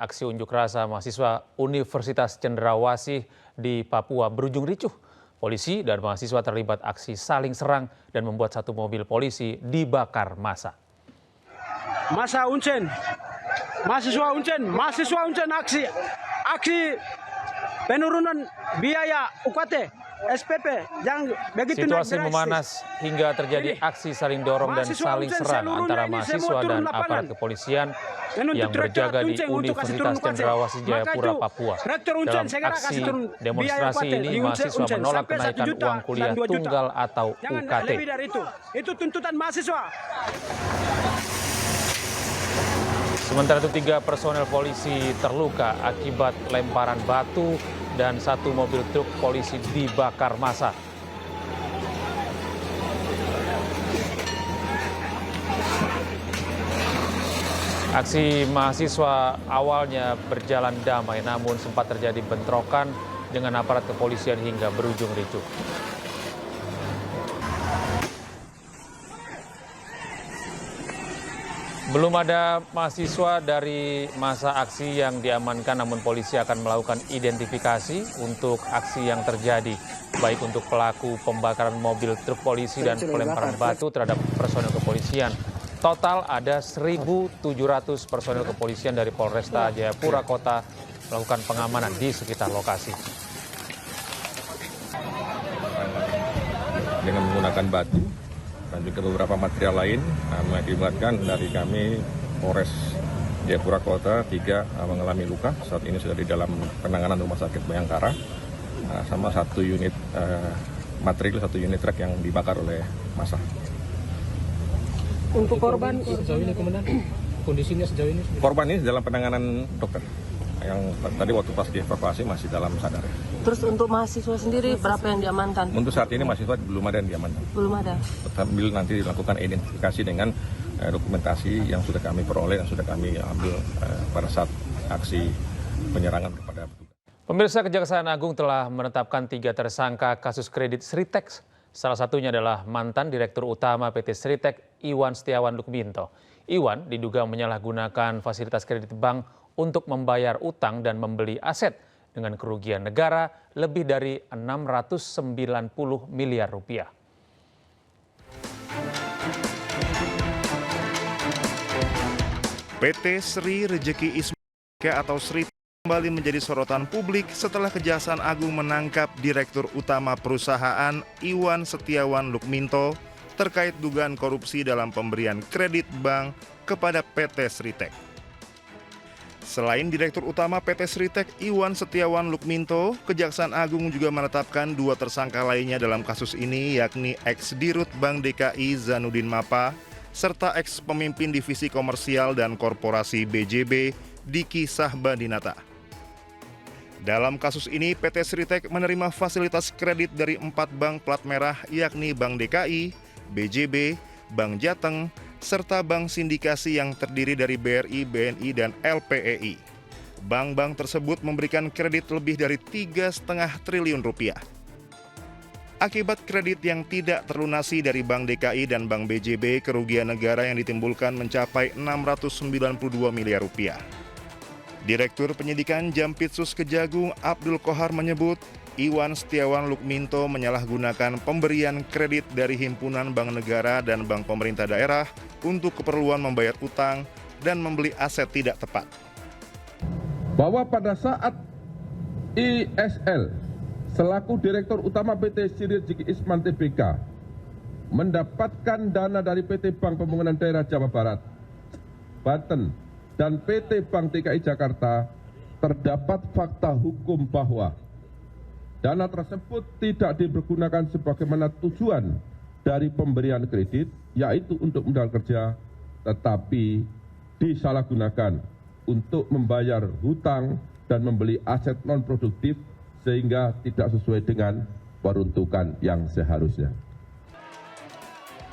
aksi unjuk rasa mahasiswa Universitas Cendrawasih di Papua berujung ricuh. Polisi dan mahasiswa terlibat aksi saling serang dan membuat satu mobil polisi dibakar massa. Masa Uncen, mahasiswa Uncen aksi penurunan biaya UKT. SPP yang begitu situasi memanas hingga terjadi aksi saling dorong dan saling serang antara mahasiswa dan aparat kepolisian yang berjaga di Universitas Cendrawasih Jayapura, Papua. Dalam aksi demonstrasi ini mahasiswa menolak kenaikan uang kuliah tunggal atau UKT. Itu tuntutan mahasiswa. Sementara itu 3 personel polisi terluka akibat lemparan batu dan 1 mobil truk polisi dibakar massa. Aksi mahasiswa awalnya berjalan damai, namun sempat terjadi bentrokan dengan aparat kepolisian hingga berujung ricuh. Belum ada mahasiswa dari masa aksi yang diamankan, namun polisi akan melakukan identifikasi untuk aksi yang terjadi, baik untuk pelaku pembakaran mobil truk polisi dan pelemparan batu terhadap personel kepolisian. Total ada 1.700 personel kepolisian dari Polresta Jayapura Kota melakukan pengamanan di sekitar lokasi. Dengan menggunakan batu dan juga beberapa material lain mengakibatkan dari kami Polres Jayapura Kota 3 mengalami luka. Saat ini sudah di dalam penanganan Rumah Sakit Bayangkara, sama 1 unit material, 1 unit truk yang dibakar oleh massa. Untuk korban sejauh ini komandan, kondisinya sejauh ini? Korban ini dalam penanganan dokter. Yang tadi waktu pas dievakuasi masih dalam sadar. Terus untuk mahasiswa sendiri berapa yang diamankan? Untuk saat ini mahasiswa belum ada yang diamankan. Belum ada. Sambil nanti dilakukan identifikasi dengan dokumentasi yang sudah kami peroleh dan sudah kami ambil pada saat aksi penyerangan kepada petugas. Pemirsa, Kejaksaan Agung telah menetapkan 3 tersangka kasus kredit Sritex. Salah satunya adalah mantan Direktur Utama PT Sritex, Iwan Setiawan Lukminto. Iwan diduga menyalahgunakan fasilitas kredit bank untuk membayar utang dan membeli aset dengan kerugian negara lebih dari 690 miliar rupiah. PT Sri Rejeki Ismika atau Sri kembali menjadi sorotan publik setelah Kejaksaan Agung menangkap Direktur Utama perusahaan Iwan Setiawan Lukminto terkait dugaan korupsi dalam pemberian kredit bank kepada PT Sritex. Selain Direktur Utama PT Sritex Iwan Setiawan Lukminto, Kejaksaan Agung juga menetapkan 2 tersangka lainnya dalam kasus ini, yakni ex-Dirut Bank DKI Zanudin Mapa, serta ex-pemimpin Divisi Komersial dan Korporasi BJB Diki Sahbadinata. Dalam kasus ini, PT Sritex menerima fasilitas kredit dari 4 bank plat merah, yakni Bank DKI, BJB, Bank Jateng, serta bank sindikasi yang terdiri dari BRI, BNI, dan LPEI. Bank-bank tersebut memberikan kredit lebih dari 3,5 triliun rupiah. Akibat kredit yang tidak terlunasi dari Bank DKI dan Bank BJB, kerugian negara yang ditimbulkan mencapai 692 miliar rupiah. Direktur Penyidikan Jampitsus Kejagung Abdul Kohar menyebut, Iwan Setiawan Lukminto menyalahgunakan pemberian kredit dari Himpunan Bank Negara dan Bank Pemerintah Daerah untuk keperluan membayar utang dan membeli aset tidak tepat. Bahwa pada saat ISL selaku Direktur Utama PT Sri Rejeki Isman Tbk mendapatkan dana dari PT Bank Pembangunan Daerah Jawa Barat, Banten, dan PT Bank DKI Jakarta, terdapat fakta hukum bahwa dana tersebut tidak dipergunakan sebagaimana tujuan dari pemberian kredit, yaitu untuk modal kerja, tetapi disalahgunakan untuk membayar hutang dan membeli aset non-produktif sehingga tidak sesuai dengan peruntukan yang seharusnya.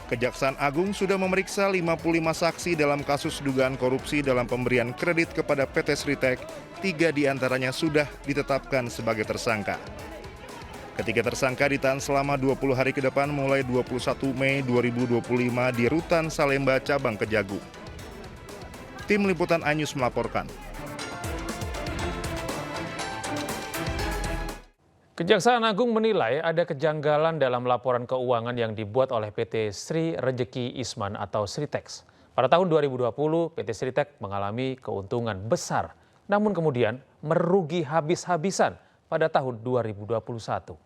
Kejaksaan Agung sudah memeriksa 55 saksi dalam kasus dugaan korupsi dalam pemberian kredit kepada PT Sritex. 3 diantaranya sudah ditetapkan sebagai tersangka. Ketiga tersangka ditahan selama 20 hari ke depan mulai 21 Mei 2025 di Rutan Salemba Cabang Kejagung. Tim Liputan iNews melaporkan. Kejaksaan Agung menilai ada kejanggalan dalam laporan keuangan yang dibuat oleh PT Sri Rejeki Isman atau Sritex. Pada tahun 2020, PT Sritex mengalami keuntungan besar, namun kemudian merugi habis-habisan pada tahun 2021.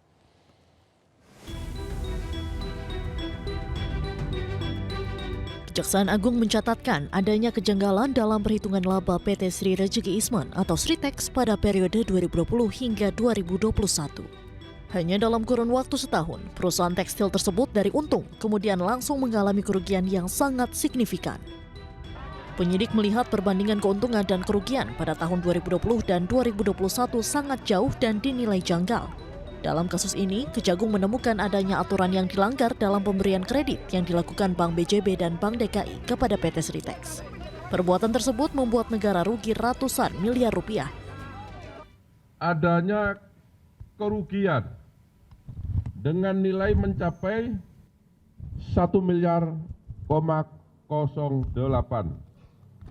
Kejaksaan Agung mencatatkan adanya kejanggalan dalam perhitungan laba PT Sri Rejeki Isman atau Sritex pada periode 2020 hingga 2021. Hanya dalam kurun waktu setahun, perusahaan tekstil tersebut dari untung kemudian langsung mengalami kerugian yang sangat signifikan. Penyidik melihat perbandingan keuntungan dan kerugian pada tahun 2020 dan 2021 sangat jauh dan dinilai janggal. Dalam kasus ini, Kejagung menemukan adanya aturan yang dilanggar dalam pemberian kredit yang dilakukan Bank BJB dan Bank DKI kepada PT Sritex. Perbuatan tersebut membuat negara rugi ratusan miliar rupiah. Adanya kerugian dengan nilai mencapai 1 miliar,08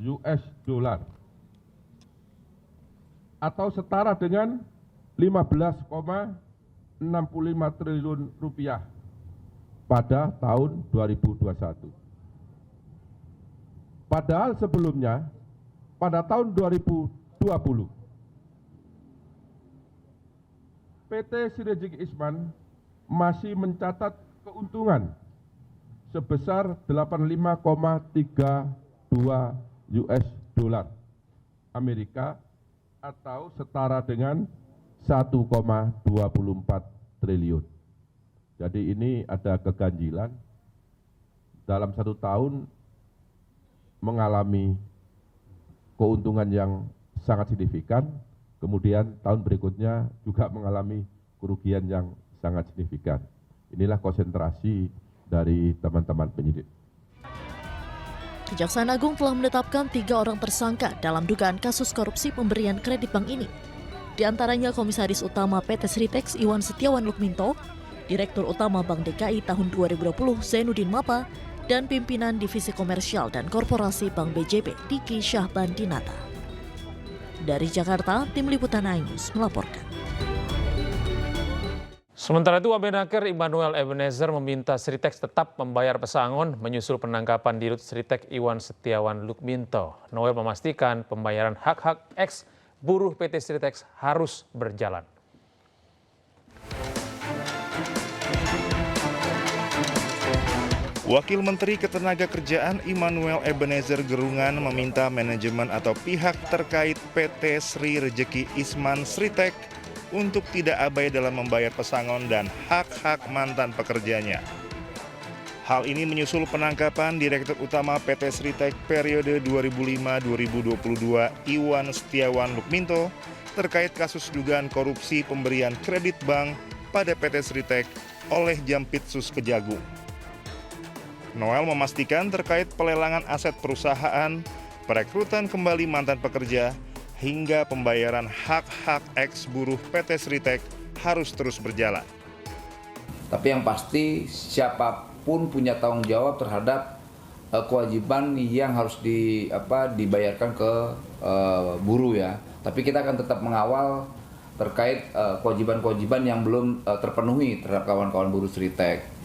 US dollar atau setara dengan 15,65 triliun rupiah pada tahun 2021. Padahal sebelumnya pada tahun 2020 PT Sri Rejeki Isman masih mencatat keuntungan sebesar 85,32 US dollar Amerika atau setara dengan 1,24 triliun. Jadi ini ada keganjilan dalam satu tahun mengalami keuntungan yang sangat signifikan, kemudian tahun berikutnya juga mengalami kerugian yang sangat signifikan. Inilah konsentrasi dari teman-teman penyidik. Kejaksaan Agung telah menetapkan 3 orang tersangka dalam dugaan kasus korupsi pemberian kredit bank ini. Di antaranya Komisaris Utama PT Sritex Iwan Setiawan Lukminto, Direktur Utama Bank DKI tahun 2020 Zainuddin Mapa, dan pimpinan Divisi Komersial dan Korporasi Bank BJB Diki Syahbandinata. Dari Jakarta, Tim Liputan iNews melaporkan. Sementara itu, Wamenaker Immanuel Ebenezer meminta Sritex tetap membayar pesangon menyusul penangkapan Dirut Sritex Iwan Setiawan Lukminto. Noel memastikan pembayaran hak-hak eks buruh PT Sritex harus berjalan. Wakil Menteri Ketenagakerjaan Immanuel Ebenezer Gerungan meminta manajemen atau pihak terkait PT Sri Rejeki Isman Sritex untuk tidak abai dalam membayar pesangon dan hak-hak mantan pekerjanya. Hal ini menyusul penangkapan Direktur Utama PT Sritex periode 2005-2022 Iwan Setiawan Lukminto terkait kasus dugaan korupsi pemberian kredit bank pada PT Sritex oleh Jampitsus Kejagung. Noel memastikan terkait pelelangan aset perusahaan, perekrutan kembali mantan pekerja, hingga pembayaran hak-hak eks buruh PT Sritex harus terus berjalan. Tapi yang pasti siapapun punya tanggung jawab terhadap kewajiban yang harus dibayarkan ke buruh ya. Tapi kita akan tetap mengawal terkait kewajiban-kewajiban yang belum terpenuhi terhadap kawan-kawan buruh Sritex.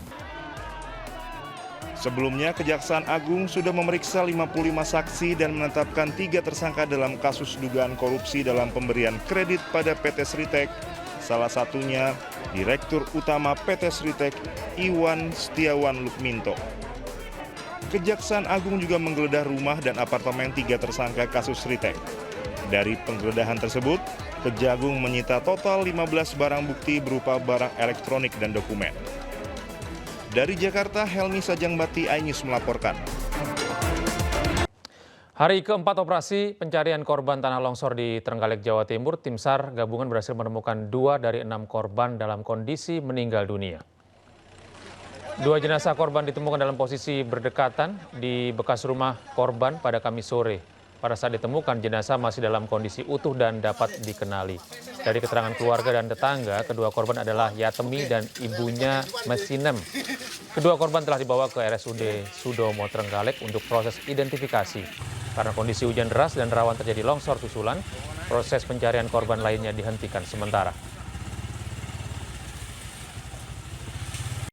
Sebelumnya, Kejaksaan Agung sudah memeriksa 55 saksi dan menetapkan 3 tersangka dalam kasus dugaan korupsi dalam pemberian kredit pada PT Sritex. Salah satunya Direktur Utama PT Sritex Iwan Setiawan Lukminto. Kejaksaan Agung juga menggeledah rumah dan apartemen 3 tersangka kasus Sritex. Dari penggeledahan tersebut, Kejagung menyita total 15 barang bukti berupa barang elektronik dan dokumen. Dari Jakarta, Helmi Sajangbati, iNews melaporkan. Hari keempat operasi pencarian korban tanah longsor di Trenggalek, Jawa Timur, tim SAR gabungan berhasil menemukan 2 dari 6 korban dalam kondisi meninggal dunia. 2 jenazah korban ditemukan dalam posisi berdekatan di bekas rumah korban pada Kamis sore. Pada saat ditemukan, jenazah masih dalam kondisi utuh dan dapat dikenali. Dari keterangan keluarga dan tetangga, kedua korban adalah Yatemi dan ibunya Mesinem. Kedua korban telah dibawa ke RSUD Sudomo Trenggalek untuk proses identifikasi. Karena kondisi hujan deras dan rawan terjadi longsor susulan, proses pencarian korban lainnya dihentikan sementara.